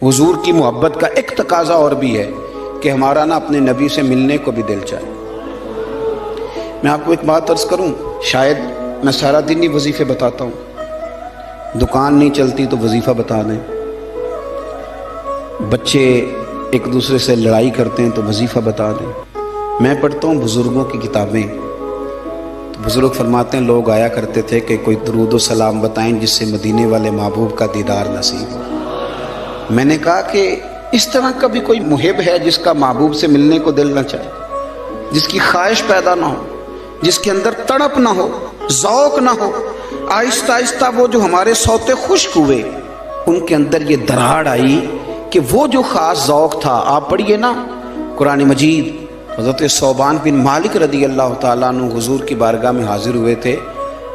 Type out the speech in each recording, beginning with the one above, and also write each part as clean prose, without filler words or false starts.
حضور کی محبت کا ایک تقاضا اور بھی ہے کہ ہمارا نا اپنے نبی سے ملنے کو بھی دل چاہے۔ میں آپ کو ایک بات عرض کروں، شاید میں سارا دن ہی وظیفے بتاتا ہوں، دکان نہیں چلتی تو وظیفہ بتا دیں، بچے ایک دوسرے سے لڑائی کرتے ہیں تو وظیفہ بتا دیں۔ میں پڑھتا ہوں بزرگوں کی کتابیں، تو بزرگ فرماتے ہیں لوگ آیا کرتے تھے کہ کوئی درود و سلام بتائیں جس سے مدینے والے محبوب کا دیدار نصیب ہو۔ میں نے کہا کہ اس طرح کا بھی کوئی محب ہے جس کا محبوب سے ملنے کو دل نہ چاہے، جس کی خواہش پیدا نہ ہو، جس کے اندر تڑپ نہ ہو، ذوق نہ ہو؟ آہستہ آہستہ وہ جو ہمارے سوتے خشک ہوئے ان کے اندر یہ دراڑ آئی کہ وہ جو خاص ذوق تھا، آپ پڑھیے نا قرآن مجید، حضرت ثوبان بن مالک رضی اللہ تعالیٰ عنہ حضور کی بارگاہ میں حاضر ہوئے تھے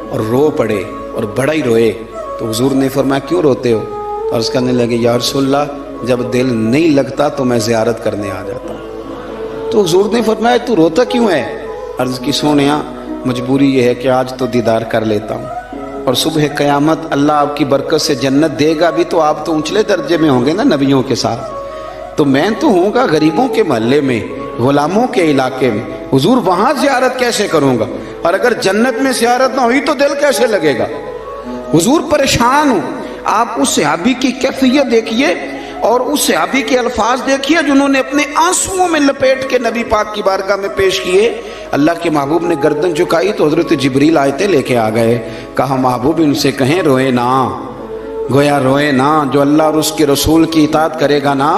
اور رو پڑے اور بڑا ہی روئے، تو حضور نے فرمایا کیوں روتے ہو؟ اور اس کرنے لگے یا رسول اللہ جب دل نہیں لگتا تو میں زیارت کرنے آ جاتا ہوں۔ تو حضور نے فرمایا تو روتا کیوں ہے؟ عرض کی سونیا مجبوری یہ ہے کہ آج تو دیدار کر لیتا ہوں، اور صبح قیامت اللہ آپ کی برکت سے جنت دے گا بھی تو آپ تو اونچلے درجے میں ہوں گے نا نبیوں کے ساتھ، تو میں تو ہوں گا غریبوں کے محلے میں، غلاموں کے علاقے میں، حضور وہاں زیارت کیسے کروں گا؟ اور اگر جنت میں زیارت نہ ہوئی تو دل کیسے لگے گا؟ حضور پریشان ہوں۔ آپ اس صحابی کی کیفیت دیکھیے اور اس صحابی کے الفاظ دیکھیے جنہوں نے اپنے آنسوؤں میں لپیٹ کے نبی پاک کی بارگاہ میں پیش کیے۔ اللہ کے محبوب نے گردن جھکائی تو حضرت جبریل آیتیں لے کے آ گئے، کہا محبوب ان سے کہیں روئے نا، گویا روئے نا، جو اللہ اور اس کے رسول کی اطاعت کرے گا نا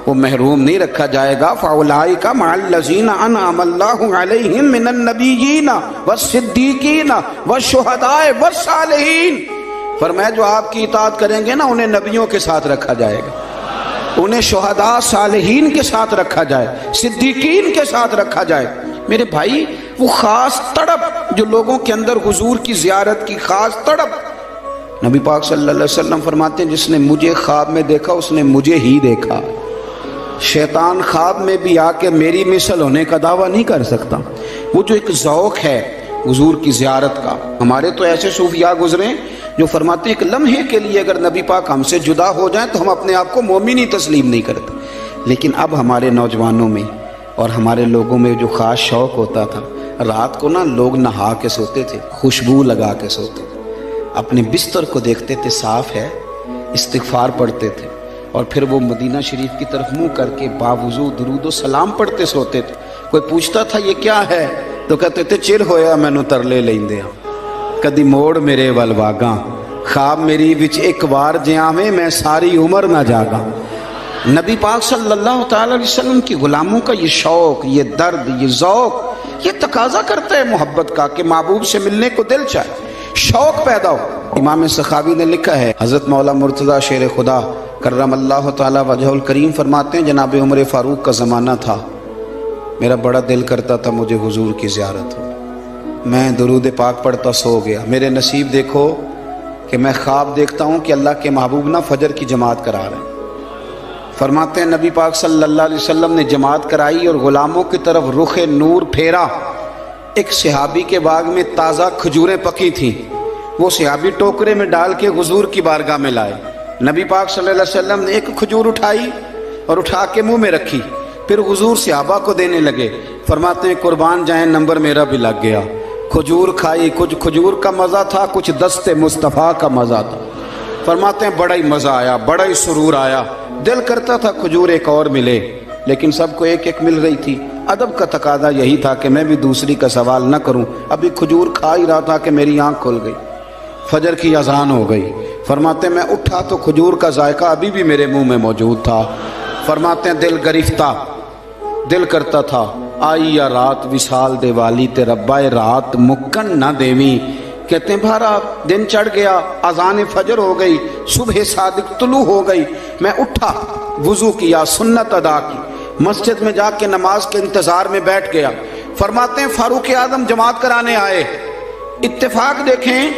وہ محروم نہیں رکھا جائے گا۔ فَأُولَٰئِکَ مَعَ الَّذِينَ أَنْعَمَ اللَّهُ عَلَيْهِم مِّنَ النَّبِيِّينَ وَالصِّدِّيقِينَ وَالشُّهَدَاءِ وَالصَّالِحِينَ۔ فرمایا جو آپ کی اطاعت کریں گے نا انہیں نبیوں کے ساتھ رکھا جائے گا، انہیں شہداء صالحین کے ساتھ رکھا جائے، صدیقین کے ساتھ رکھا جائے۔ میرے بھائی وہ خاص تڑپ جو لوگوں کے اندر حضور کی زیارت کی خاص تڑپ، نبی پاک صلی اللہ علیہ وسلم فرماتے ہیں جس نے مجھے خواب میں دیکھا اس نے مجھے ہی دیکھا۔ شیطان خواب میں بھی آ کے میری مثل ہونے کا دعویٰ نہیں کر سکتا۔ وہ جو ایک ذوق ہے حضور کی زیارت کا، ہمارے تو ایسے صوفیاء گزرے جو فرماتے ہیں ایک لمحے کے لیے اگر نبی پاک ہم سے جدا ہو جائیں تو ہم اپنے آپ کو مومن ہی تسلیم نہیں کرتے۔ لیکن اب ہمارے نوجوانوں میں اور ہمارے لوگوں میں جو خاص شوق ہوتا تھا، رات کو نا لوگ نہا کے سوتے تھے، خوشبو لگا کے سوتے تھے، اپنے بستر کو دیکھتے تھے صاف ہے، استغفار پڑھتے تھے، اور پھر وہ مدینہ شریف کی طرف منہ کر کے باوضو درود و سلام پڑھتے سوتے تھے۔ کوئی پوچھتا تھا یہ کیا ہے تو کہتے تھے چر ہویا مینوں ترلے لیندے ہاں، کدی موڑ میرے ول واگاں، خواب میری وچ ایک وار جیاویں میں ساری عمر نہ جاگاں۔ نبی پاک صلی اللہ تعالی علیہ وسلم کی غلاموں کا یہ شوق، یہ درد، یہ ذوق، یہ تقاضا کرتا ہے محبت کا کہ محبوب سے ملنے کو دل چاہے، شوق پیدا ہو۔ امام سخاوی نے لکھا ہے، حضرت مولا مرتضیٰ شیر خدا کرم اللہ تعالی وجہ الکریم فرماتے ہیں جناب عمر فاروق کا زمانہ تھا، میرا بڑا دل کرتا تھا مجھے حضور کی زیارت ہو، میں درود پاک پڑھتا سو گیا، میرے نصیب دیکھو کہ میں خواب دیکھتا ہوں کہ اللہ کے محبوب نا فجر کی جماعت کرا رہے ہیں۔ فرماتے ہیں نبی پاک صلی اللہ علیہ وسلم نے جماعت کرائی اور غلاموں کی طرف رخ نور پھیرا۔ ایک صحابی کے باغ میں تازہ کھجوریں پکی تھیں، وہ صحابی ٹوکرے میں ڈال کے حضور کی بارگاہ میں لائے۔ نبی پاک صلی اللہ علیہ وسلم نے ایک کھجور اٹھائی اور اٹھا کے منہ میں رکھی، پھر حضور صحابہ کو دینے لگے۔ فرماتے ہیں قربان جائیں نمبر میرا بھی لگ گیا، کھجور کھائی، کچھ کھجور کا مزہ تھا، کچھ دست مصطفیٰ کا مزہ تھا۔ فرماتے ہیں بڑا ہی مزہ آیا، بڑا ہی سرور آیا، دل کرتا تھا کھجور ایک اور ملے، لیکن سب کو ایک ایک مل رہی تھی۔ ادب کا تقاضا یہی تھا کہ میں بھی دوسری کا سوال نہ کروں، ابھی کھجور کھا ہی رہا تھا کہ میری آنکھ کھل گئی، فجر کی اذان ہو گئی۔ فرماتے ہیں میں اٹھا تو کھجور کا ذائقہ ابھی بھی میرے منہ میں موجود تھا۔ فرماتے ہیں دل گرفتہ، دل کرتا تھا آئی یا رات وصال دے والی تے ربا رات مکن نہ دیویں۔ کہتے ہیں بھارا دن چڑھ گیا، اذان فجر ہو گئی، صبح صادق طلوع ہو گئی، میں اٹھا، وضو کیا، سنت ادا کی، مسجد میں جا کے نماز کے انتظار میں بیٹھ گیا۔ فرماتے ہیں فاروق اعظم جماعت کرانے آئے، اتفاق دیکھیں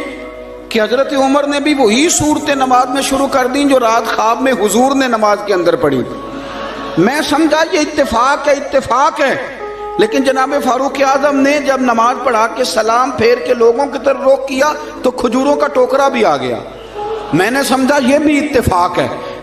کہ حضرت عمر نے بھی وہی صورتیں نماز میں شروع کر دیں جو رات خواب میں حضور نے نماز کے اندر پڑھی تھی۔ میں سمجھا یہ اتفاق ہے، اتفاق ہے، لیکن جناب فاروق اعظم نے جب نماز پڑھا کے سلام پھیر کے لوگوں کی طرف رخ کیا تو کھجوروں کا ٹوکرا بھی آ گیا۔ میں نے سمجھا یہ بھی اتفاق ہے۔